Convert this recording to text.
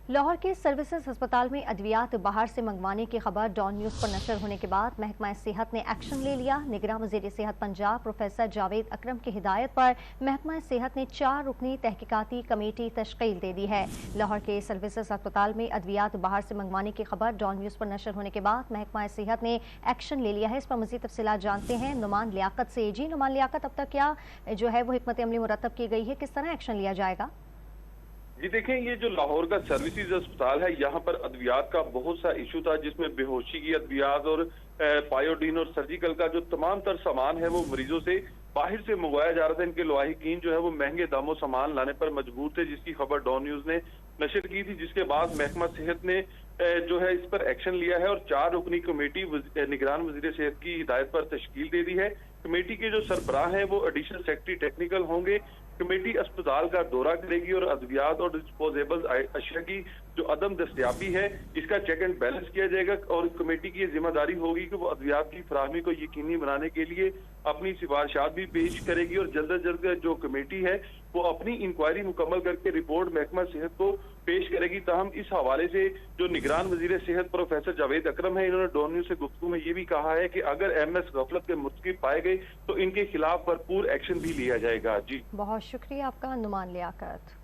लाहौर के सर्विसेज अस्पताल में अद्वियात बाहर से मंगवाने की खबर डॉन न्यूज पर नशर होने के बाद महकमा सेहत ने एक्शन ले लिया। निगरान वजीर सेहत पंजाब प्रोफेसर जावेद अकरम की हिदायत पर महकमा सेहत ने 4 रुकनी तहकीकाती कमेटी तश्कील दे दी है। लाहौर के सर्विसेज अस्पताल में अद्वियात बाहर से मंगवाने की खबर डॉन न्यूज पर नशर होने के बाद महकमा सेहत ने एक्शन ले लिया है। इस पर मजीद तफसीलात जानते हैं नुमान लियाकत से। जी नुमान लियाकत, अब तक क्या जो है वो हिकमत अमली मुरतब की गई है, किस तरह एक्शन लिया जाएगा? जी देखें, ये जो लाहौर का सर्विसेज अस्पताल है, यहाँ पर अद्वियात का बहुत सा इशू था, जिसमें बेहोशी की अद्वियात और पायोडीन और सर्जिकल का जो तमाम तर सामान है वो मरीजों से बाहर से मंगवाया जा रहा था। इनके लवाहिकीन जो है वो महंगे दामों सामान लाने पर मजबूर थे, जिसकी खबर डॉन न्यूज ने नशर की थी, जिसके बाद महकमा सेहत ने जो है इस पर एक्शन लिया है और 4 रुकनी कमेटी निगरान वजीर सेहत की हिदायत पर तश्कील दे दी है। कमेटी के जो सरबराह हैं वो एडिशनल सेक्रेटरी टेक्निकल होंगे। कमेटी अस्पताल का दौरा करेगी और अद्वियात और डिस्पोजेबल अशिया की जो अदम दस्तियाबी है इसका चेक एंड बैलेंस किया जाएगा और कमेटी की जिम्मेदारी होगी कि वो अद्वियात की फराहमी को यकीनी बनाने के लिए अपनी सिफारिशात भी पेश करेगी और जल्द अज जल्द जो कमेटी है वो अपनी इंक्वायरी मुकम्मल करके रिपोर्ट महकमा सेहत को पेश करेगी। ताहम इस हवाले से जो निगरान वजीर सेहत प्रोफेसर जावेद अकरम है, इन्होंने डॉन न्यूज से गुफ्तगू में ये भी कहा है कि अगर एमएस गफलत के मुर्तकिब पाए गए तो इनके खिलाफ भरपूर एक्शन भी लिया जाएगा। जी बहुत शुक्रिया आपका नुमान लियाकत।